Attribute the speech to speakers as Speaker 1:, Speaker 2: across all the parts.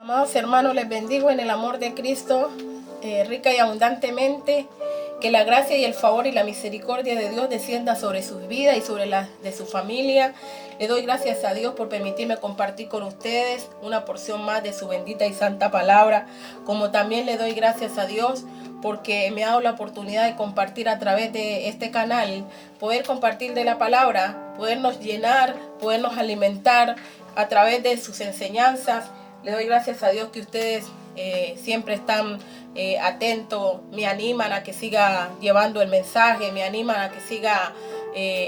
Speaker 1: Amados hermanos, les bendigo en el amor de Cristo, rica y abundantemente. Que la gracia y el favor y la misericordia de Dios descienda sobre sus vidas y sobre la de su familia. Le doy gracias a Dios por permitirme compartir con ustedes una porción más de su bendita y santa palabra. Como también le doy gracias a Dios porque me ha dado la oportunidad de compartir a través de este canal, poder compartir de la palabra, podernos llenar, podernos alimentar a través de sus enseñanzas. Le doy gracias a Dios que ustedes siempre están atentos, me animan a que siga llevando el mensaje, me animan a que siga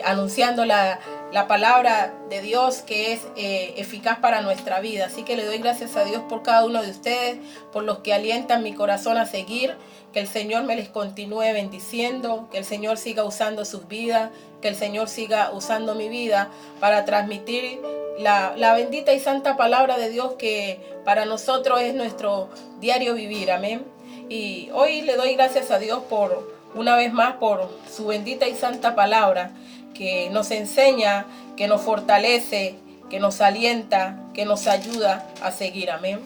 Speaker 1: anunciando la palabra de Dios que es eficaz para nuestra vida. Así que le doy gracias a Dios por cada uno de ustedes, por los que alientan mi corazón a seguir. Que el Señor me les continúe bendiciendo, que el Señor siga usando sus vidas, que el Señor siga usando mi vida para transmitir la bendita y santa palabra de Dios que para nosotros es nuestro diario vivir. Amén. Y hoy le doy gracias a Dios por una vez más por su bendita y santa palabra que nos enseña, que nos fortalece, que nos alienta, que nos ayuda a seguir. Amén.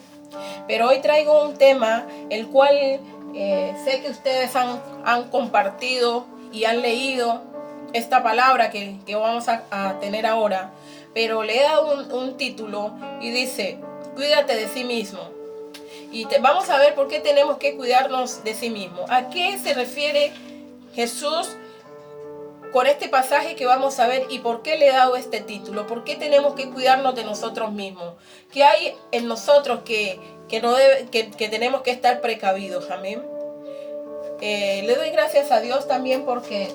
Speaker 1: Pero hoy traigo un tema el cual sé que ustedes han compartido y han leído esta palabra que vamos a tener ahora. Pero le he dado un título y dice, cuídate de sí mismo. Y vamos a ver por qué tenemos que cuidarnos de sí mismo. ¿A qué se refiere Jesús con este pasaje que vamos a ver y por qué le he dado este título? ¿Por qué tenemos que cuidarnos de nosotros mismos? ¿Qué hay en nosotros que tenemos que estar precavidos? Amén. Le doy gracias a Dios también porque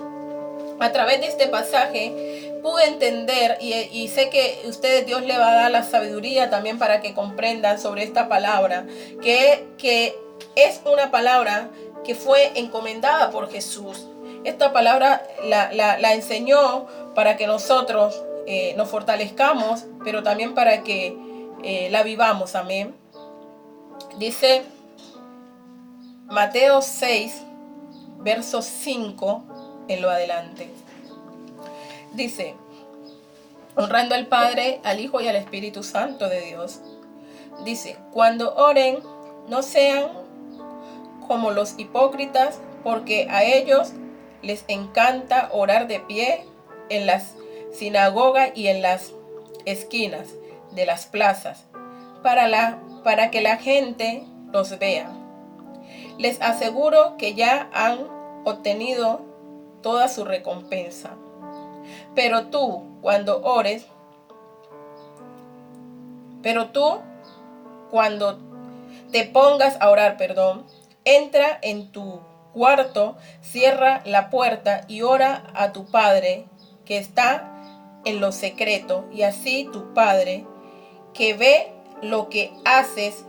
Speaker 1: a través de este pasaje pude entender y sé que ustedes Dios le va a dar la sabiduría también para que comprendan sobre esta palabra, que es una palabra que fue encomendada por Jesús. Esta palabra la enseñó para que nosotros nos fortalezcamos, pero también para que la vivamos. Amén. Dice Mateo 6, verso 5 en lo adelante. Dice, honrando al Padre, al Hijo y al Espíritu Santo de Dios. Dice, cuando oren, no sean como los hipócritas, porque a ellos les encanta orar de pie en las sinagogas y en las esquinas de las plazas, para que la gente los vea. Les aseguro que ya han obtenido toda su recompensa. Pero tú, cuando te pongas a orar, entra en tu cuarto, cierra la puerta y ora a tu Padre que está en lo secreto, y así tu Padre que ve lo que haces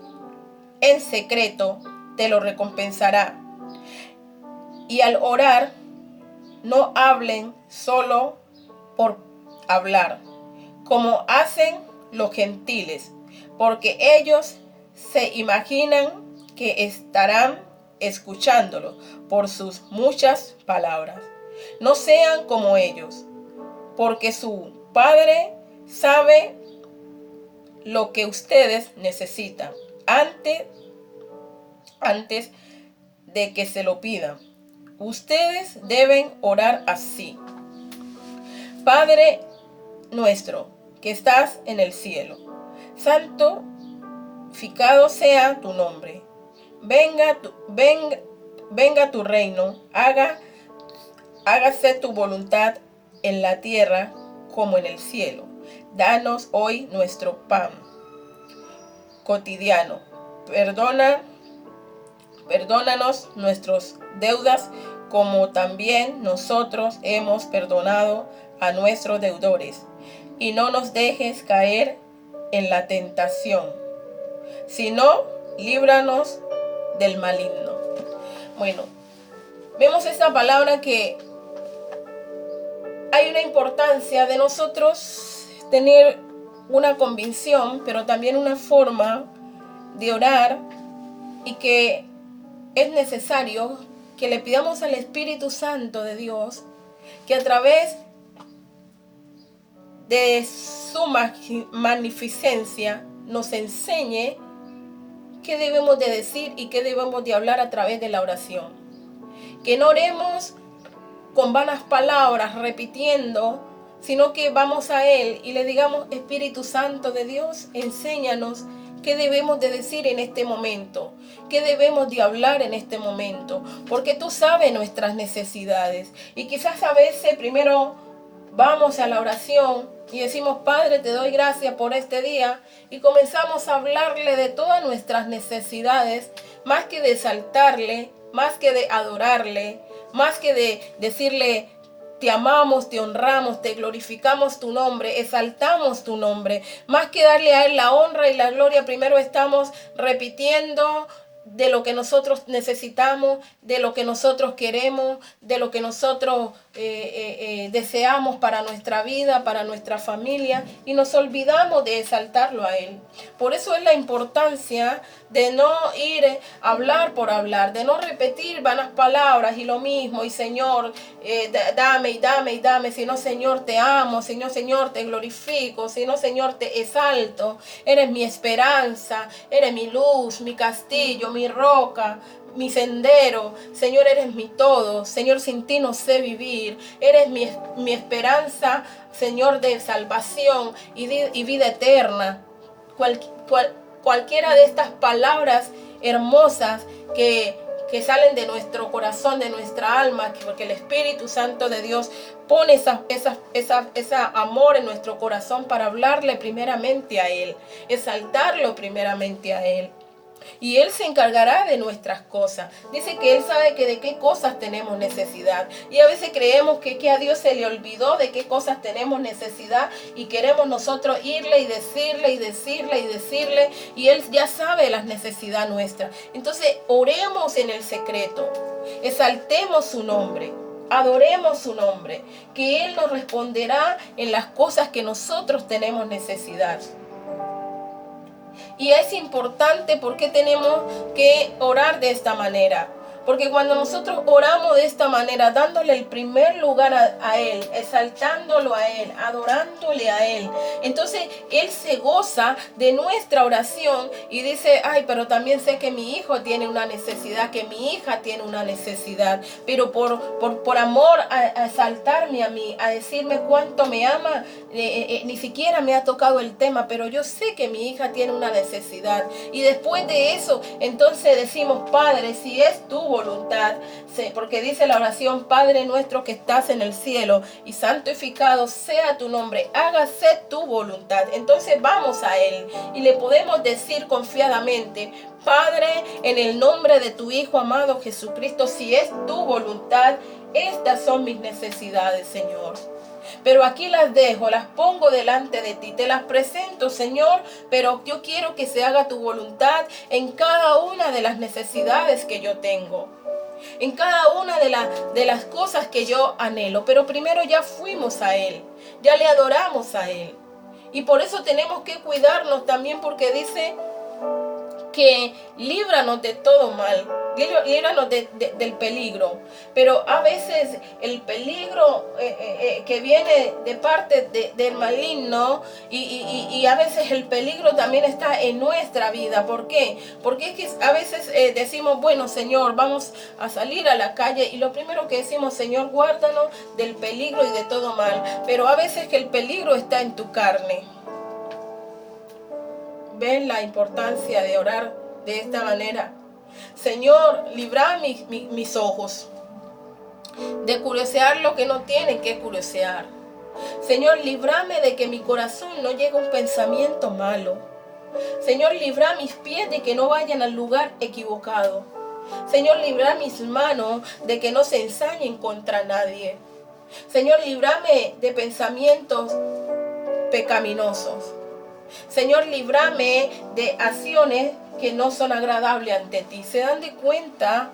Speaker 1: en secreto te lo recompensará. Y al orar, no hablen solo por hablar, como hacen los gentiles, porque ellos se imaginan que estarán escuchándolo por sus muchas palabras. No sean como ellos, porque su Padre sabe lo que ustedes necesitan antes de que se lo pidan. Ustedes deben orar así: Padre nuestro que estás en el cielo, santificado sea tu nombre. Venga tu reino, hágase tu voluntad en la tierra como en el cielo. Danos hoy nuestro pan cotidiano. Perdónanos nuestras deudas, como también nosotros hemos perdonado a nuestros deudores. Y no nos dejes caer en la tentación, sino líbranos del maligno. Bueno, vemos esta palabra que hay una importancia de nosotros tener una convicción, pero también una forma de orar, y que es necesario que le pidamos al Espíritu Santo de Dios que a través de, de su magnificencia nos enseñe qué debemos de decir y qué debemos de hablar a través de la oración. Que no oremos con vanas palabras repitiendo, sino que vamos a Él y le digamos: Espíritu Santo de Dios, enséñanos qué debemos de decir en este momento, qué debemos de hablar en este momento, porque tú sabes nuestras necesidades. Y quizás a veces primero vamos a la oración y decimos: Padre, te doy gracias por este día, y comenzamos a hablarle de todas nuestras necesidades, más que de exaltarle, más que de adorarle, más que de decirle: te amamos, te honramos, te glorificamos tu nombre, exaltamos tu nombre. Más que darle a Él la honra y la gloria, primero estamos repitiendo de lo que nosotros necesitamos, de lo que nosotros queremos, de lo que nosotros deseamos para nuestra vida, para nuestra familia, y nos olvidamos de exaltarlo a Él. Por eso es la importancia de no ir a hablar por hablar, de no repetir vanas palabras y lo mismo, y Señor, dame y dame y dame, sino Señor, te amo, Señor, te glorifico, sino Señor, te exalto, eres mi esperanza, eres mi luz, mi castillo, mi roca, mi sendero. Señor, eres mi todo. Señor, sin ti no sé vivir. Eres mi esperanza, Señor, de salvación y vida eterna. Cualquiera de estas palabras hermosas que salen de nuestro corazón, de nuestra alma, porque el Espíritu Santo de Dios pone ese amor en nuestro corazón para hablarle primeramente a Él, exaltarlo primeramente a Él. Y Él se encargará de nuestras cosas. Dice que Él sabe que de qué cosas tenemos necesidad. Y a veces creemos que a Dios se le olvidó de qué cosas tenemos necesidad. Y queremos nosotros irle y decirle y decirle y decirle. Y Él ya sabe las necesidades nuestras. Entonces oremos en el secreto. Exaltemos su nombre. Adoremos su nombre. Que Él nos responderá en las cosas que nosotros tenemos necesidad. Y es importante porque tenemos que orar de esta manera. Porque cuando nosotros oramos de esta manera, dándole el primer lugar a Él, exaltándolo a Él, adorándole a Él, entonces Él se goza de nuestra oración y dice: ay, pero también sé que mi hijo tiene una necesidad, que mi hija tiene una necesidad, pero por amor a exaltarme a mí, a decirme cuánto me ama, ni siquiera me ha tocado el tema, pero yo sé que mi hija tiene una necesidad. Y después de eso, entonces decimos: Padre, si es tu voluntad, porque dice la oración: Padre nuestro que estás en el cielo, y santificado sea tu nombre, hágase tu voluntad. Entonces vamos a Él y le podemos decir confiadamente: Padre, en el nombre de tu Hijo amado Jesucristo, si es tu voluntad, estas son mis necesidades, Señor. Pero aquí las dejo, las pongo delante de ti, te las presento, Señor, pero yo quiero que se haga tu voluntad en cada una de las necesidades que yo tengo, en cada una de las cosas que yo anhelo. Pero primero ya fuimos a Él, ya le adoramos a Él. Y por eso tenemos que cuidarnos también, porque dice que líbranos de todo mal, líbranos del peligro. Pero a veces el peligro que viene de parte del maligno, y a veces el peligro también está en nuestra vida. ¿Por qué? Porque es que a veces decimos: bueno, Señor, vamos a salir a la calle, y lo primero que decimos: Señor, guárdanos del peligro y de todo mal. Pero a veces que el peligro está en tu carne. ¿Ven la importancia de orar de esta manera? Señor, libra mis ojos de curiosear lo que no tienen que curiosear. Señor, líbrame de que mi corazón no llegue a un pensamiento malo. Señor, libra mis pies de que no vayan al lugar equivocado. Señor, libra mis manos de que no se ensañen contra nadie. Señor, líbrame de pensamientos pecaminosos. Señor, líbrame de acciones que no son agradables ante ti. ¿Se dan de cuenta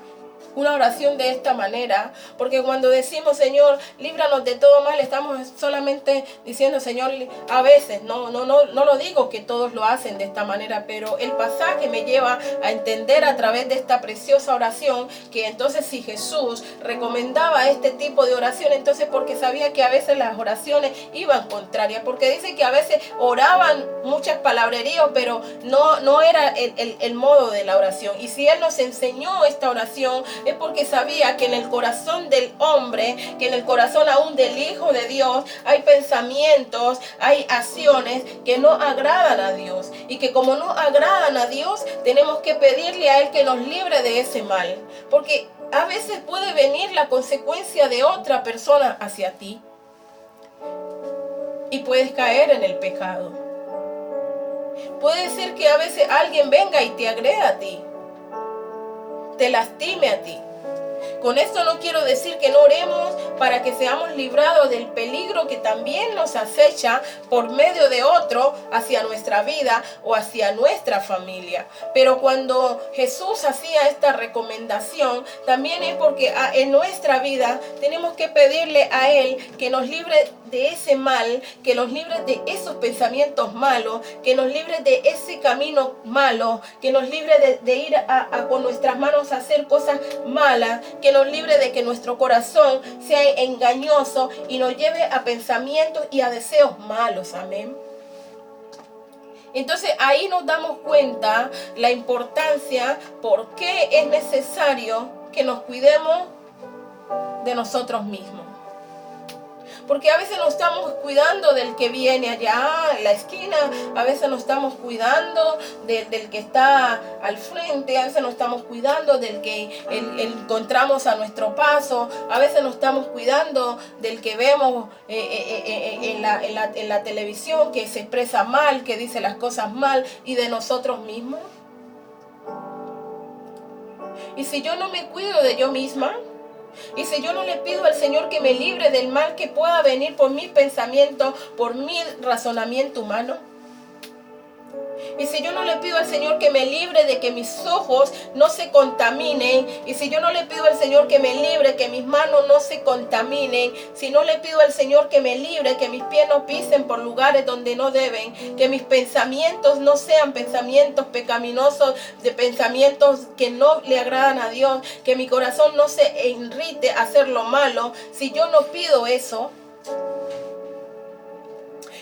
Speaker 1: una oración de esta manera, porque cuando decimos Señor, líbranos de todo mal, estamos solamente diciendo Señor, a veces, no lo digo que todos lo hacen de esta manera, pero el pasaje me lleva a entender a través de esta preciosa oración, que entonces si Jesús recomendaba este tipo de oración, entonces porque sabía que a veces las oraciones iban contrarias, porque dice que a veces oraban muchas palabrerías, pero no era el modo de la oración. Y si Él nos enseñó esta oración, es porque sabía que en el corazón del hombre, que en el corazón aún del Hijo de Dios, hay pensamientos, hay acciones que no agradan a Dios. Y que como no agradan a Dios, tenemos que pedirle a Él que nos libre de ese mal. Porque a veces puede venir la consecuencia de otra persona hacia ti. Y puedes caer en el pecado. Puede ser que a veces alguien venga y te agreda a ti, te lastime a ti. Con esto no quiero decir que no oremos para que seamos librados del peligro que también nos acecha por medio de otro hacia nuestra vida o hacia nuestra familia. Pero cuando Jesús hacía esta recomendación, también es porque en nuestra vida tenemos que pedirle a Él que nos libre de ese mal, que nos libre de esos pensamientos malos, que nos libre de ese camino malo, que nos libre de ir con nuestras manos a hacer cosas malas, que nos libre de que nuestro corazón sea engañoso y nos lleve a pensamientos y a deseos malos. Amén. Entonces ahí nos damos cuenta la importancia, por qué es necesario que nos cuidemos de nosotros mismos. Porque a veces nos estamos cuidando del que viene allá en la esquina, a veces nos estamos cuidando del que está al frente, a veces nos estamos cuidando del que encontramos a nuestro paso, a veces nos estamos cuidando del que vemos en la televisión, que se expresa mal, que dice las cosas mal, y de nosotros mismos. Y si yo no me cuido de yo misma, y si yo no le pido al Señor que me libre del mal que pueda venir por mis pensamientos, por mi razonamiento humano, y si yo no le pido al Señor que me libre de que mis ojos no se contaminen, y si yo no le pido al Señor que me libre, que mis manos no se contaminen, si no le pido al Señor que me libre, que mis pies no pisen por lugares donde no deben, que mis pensamientos no sean pensamientos pecaminosos, de pensamientos que no le agradan a Dios, que mi corazón no se irrite a hacer lo malo, si yo no pido eso,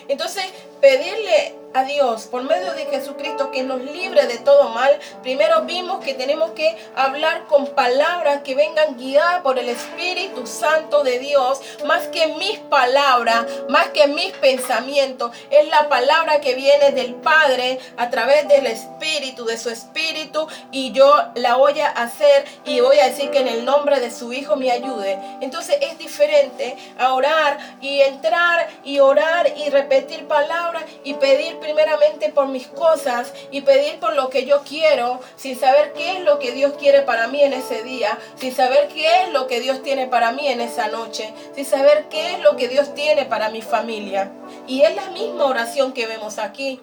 Speaker 1: entonces pedirle a Dios por medio de Jesucristo que nos libre de todo mal. Primero vimos que tenemos que hablar con palabras que vengan guiadas por el Espíritu Santo de Dios, más que mis palabras, más que mis pensamientos. Es la palabra que viene del Padre a través del Espíritu, de su Espíritu, y yo la voy a hacer y voy a decir que en el nombre de su Hijo me ayude. Entonces es diferente a orar y entrar y orar y repetir palabras y pedir primeramente por mis cosas y pedir por lo que yo quiero, sin saber qué es lo que Dios quiere para mí en ese día, sin saber qué es lo que Dios tiene para mí en esa noche, sin saber qué es lo que Dios tiene para mi familia. Y es la misma oración que vemos aquí.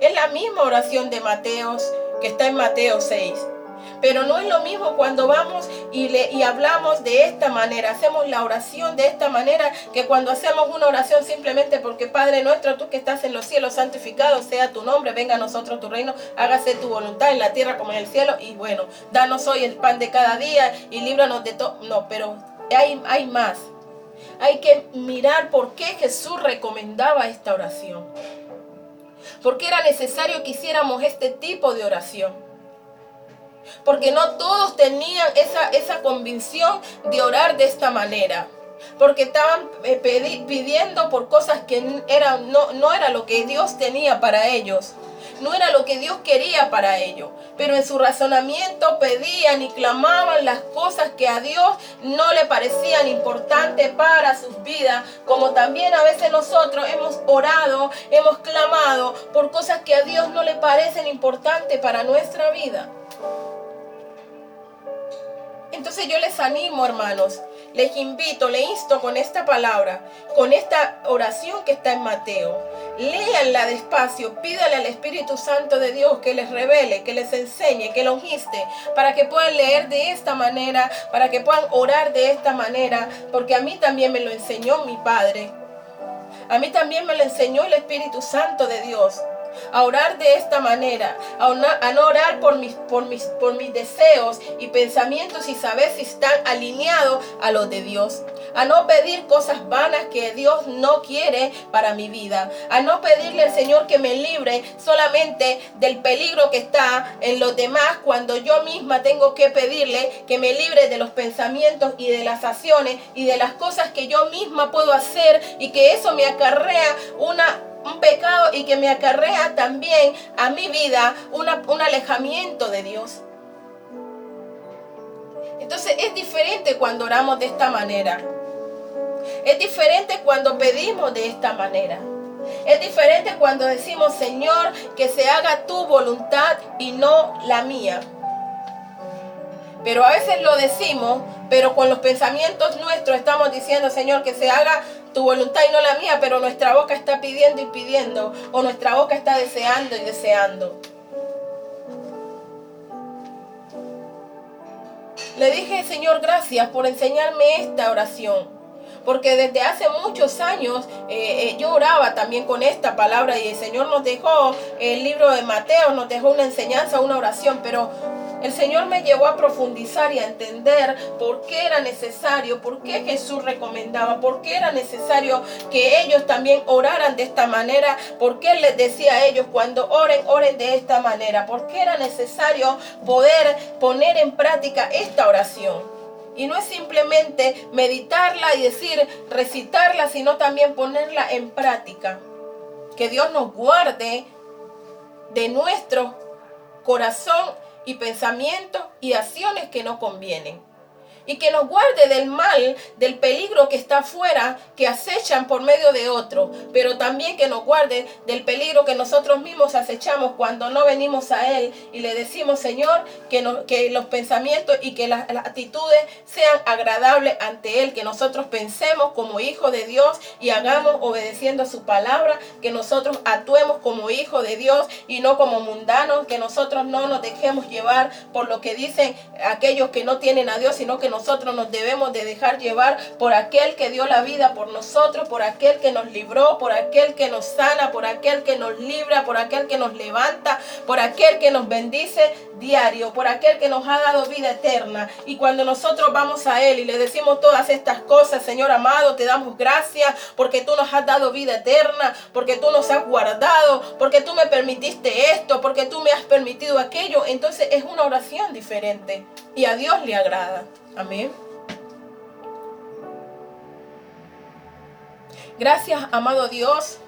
Speaker 1: Es la misma oración de Mateos, que está en Mateo 6. Pero no es lo mismo cuando vamos y hablamos de esta manera, hacemos la oración de esta manera, que cuando hacemos una oración simplemente porque Padre nuestro, tú que estás en los cielos, santificado sea tu nombre, venga a nosotros tu reino, hágase tu voluntad en la tierra como en el cielo, y bueno, danos hoy el pan de cada día y líbranos de todo. No, pero hay más. Hay que mirar por qué Jesús recomendaba esta oración. Porque era necesario que hiciéramos este tipo de oración. Porque no todos tenían esa convicción de orar de esta manera. Porque estaban pidiendo por cosas que no era lo que Dios tenía para ellos. No era lo que Dios quería para ellos. Pero en su razonamiento pedían y clamaban las cosas que a Dios no le parecían importantes para sus vidas. Como también a veces nosotros hemos orado, hemos clamado por cosas que a Dios no le parecen importantes para nuestra vida. Entonces yo les animo, hermanos, les invito, les insto con esta palabra, con esta oración que está en Mateo. Léanla despacio, pídale al Espíritu Santo de Dios que les revele, que les enseñe, que los inste, para que puedan leer de esta manera, para que puedan orar de esta manera, porque a mí también me lo enseñó mi Padre. A mí también me lo enseñó el Espíritu Santo de Dios. A orar de esta manera, a no orar por mis deseos y pensamientos y saber si están alineados a los de Dios. A no pedir cosas vanas que Dios no quiere para mi vida. A no pedirle al Señor que me libre solamente del peligro que está en los demás, cuando yo misma tengo que pedirle que me libre de los pensamientos y de las acciones y de las cosas que yo misma puedo hacer, y que eso me acarrea un pecado y que me acarrea también a mi vida un alejamiento de Dios. Entonces es diferente cuando oramos de esta manera. Es diferente cuando pedimos de esta manera. Es diferente cuando decimos: Señor, que se haga tu voluntad y no la mía. Pero a veces lo decimos, pero con los pensamientos nuestros estamos diciendo: Señor, que se haga tu voluntad y no la mía, pero nuestra boca está pidiendo y pidiendo, o nuestra boca está deseando y deseando. Le dije: Señor, gracias por enseñarme esta oración, porque desde hace muchos años yo oraba también con esta palabra, y el Señor nos dejó el libro de Mateo, nos dejó una enseñanza, una oración, pero el Señor me llevó a profundizar y a entender por qué era necesario, por qué Jesús recomendaba, por qué era necesario que ellos también oraran de esta manera, por qué les decía a ellos: cuando oren, oren de esta manera, por qué era necesario poder poner en práctica esta oración. Y no es simplemente meditarla y decir, recitarla, sino también ponerla en práctica. Que Dios nos guarde de nuestro corazón y pensamientos y acciones que no convienen. Y que nos guarde del mal, del peligro que está afuera, que acechan por medio de otros. Pero también que nos guarde del peligro que nosotros mismos acechamos cuando no venimos a Él y le decimos: Señor, que los pensamientos y que las actitudes sean agradables ante Él. Que nosotros pensemos como hijos de Dios y hagamos obedeciendo su palabra. Que nosotros actuemos como hijos de Dios y no como mundanos. Que nosotros no nos dejemos llevar por lo que dicen aquellos que no tienen a Dios, sino que nosotros nos debemos de dejar llevar por aquel que dio la vida por nosotros, por aquel que nos libró, por aquel que nos sana, por aquel que nos libra, por aquel que nos levanta, por aquel que nos bendice diario, por aquel que nos ha dado vida eterna. Y cuando nosotros vamos a Él y le decimos todas estas cosas: Señor amado, te damos gracias porque tú nos has dado vida eterna, porque tú nos has guardado, porque tú me permitiste esto, porque tú me has permitido aquello. Entonces es una oración diferente y a Dios le agrada. Amén. Gracias, amado Dios.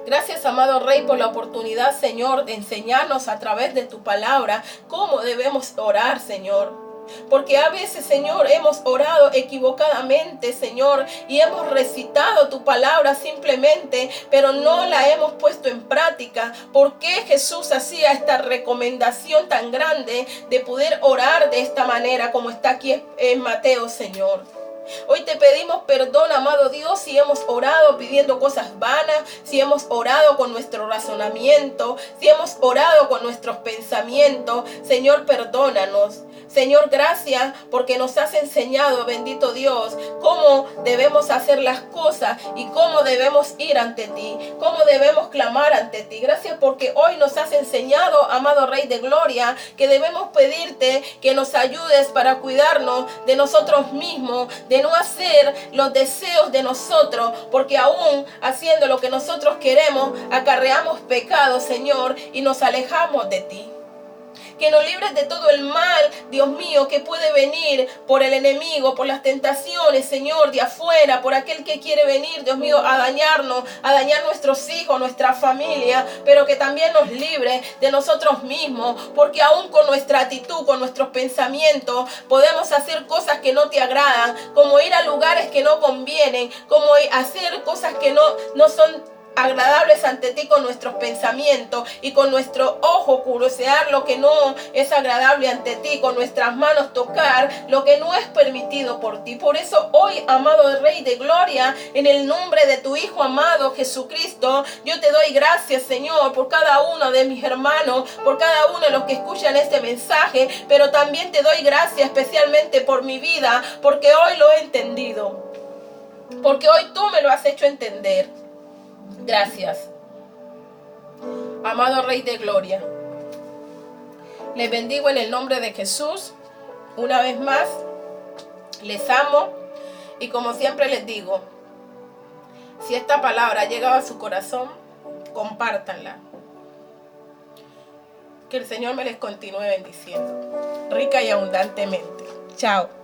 Speaker 1: Gracias, amado Rey, por la oportunidad, Señor, de enseñarnos a través de tu palabra cómo debemos orar, Señor. Porque a veces, Señor, hemos orado equivocadamente, Señor, y hemos recitado tu palabra simplemente, pero no la hemos puesto en práctica. ¿Por qué Jesús hacía esta recomendación tan grande de poder orar de esta manera como está aquí en Mateo, Señor? Hoy te pedimos perdón, amado Dios, si hemos orado pidiendo cosas vanas, si hemos orado con nuestro razonamiento, si hemos orado con nuestros pensamientos. Señor, perdónanos. Señor, gracias porque nos has enseñado, bendito Dios, cómo debemos hacer las cosas y cómo debemos ir ante ti, cómo debemos clamar ante ti. Gracias porque hoy nos has enseñado, amado Rey de Gloria, que debemos pedirte que nos ayudes para cuidarnos de nosotros mismos, de no hacer los deseos de nosotros, porque aún haciendo lo que nosotros queremos, acarreamos pecado, Señor, y nos alejamos de ti. Que nos libres de todo el mal, Dios mío, que puede venir por el enemigo, por las tentaciones, Señor, de afuera, por aquel que quiere venir, Dios mío, a dañarnos, a dañar nuestros hijos, nuestra familia, pero que también nos libre de nosotros mismos, porque aún con nuestra actitud, con nuestros pensamientos, podemos hacer cosas que no te agradan, como ir a lugares que no convienen, como hacer cosas que no son agradables ante ti con nuestros pensamientos y con nuestro ojo curiosear lo que no es agradable ante ti, con nuestras manos tocar lo que no es permitido por ti. Por eso hoy, amado Rey de Gloria, en el nombre de tu Hijo amado Jesucristo, yo te doy gracias, Señor, por cada uno de mis hermanos, por cada uno de los que escuchan este mensaje, pero también te doy gracias especialmente por mi vida, porque hoy lo he entendido, porque hoy tú me lo has hecho entender. Gracias, amado Rey de Gloria. Les bendigo en el nombre de Jesús. Una vez más, les amo. Y como siempre les digo, si esta palabra ha llegado a su corazón, compártanla. Que el Señor me les continúe bendiciendo, rica y abundantemente. Chao.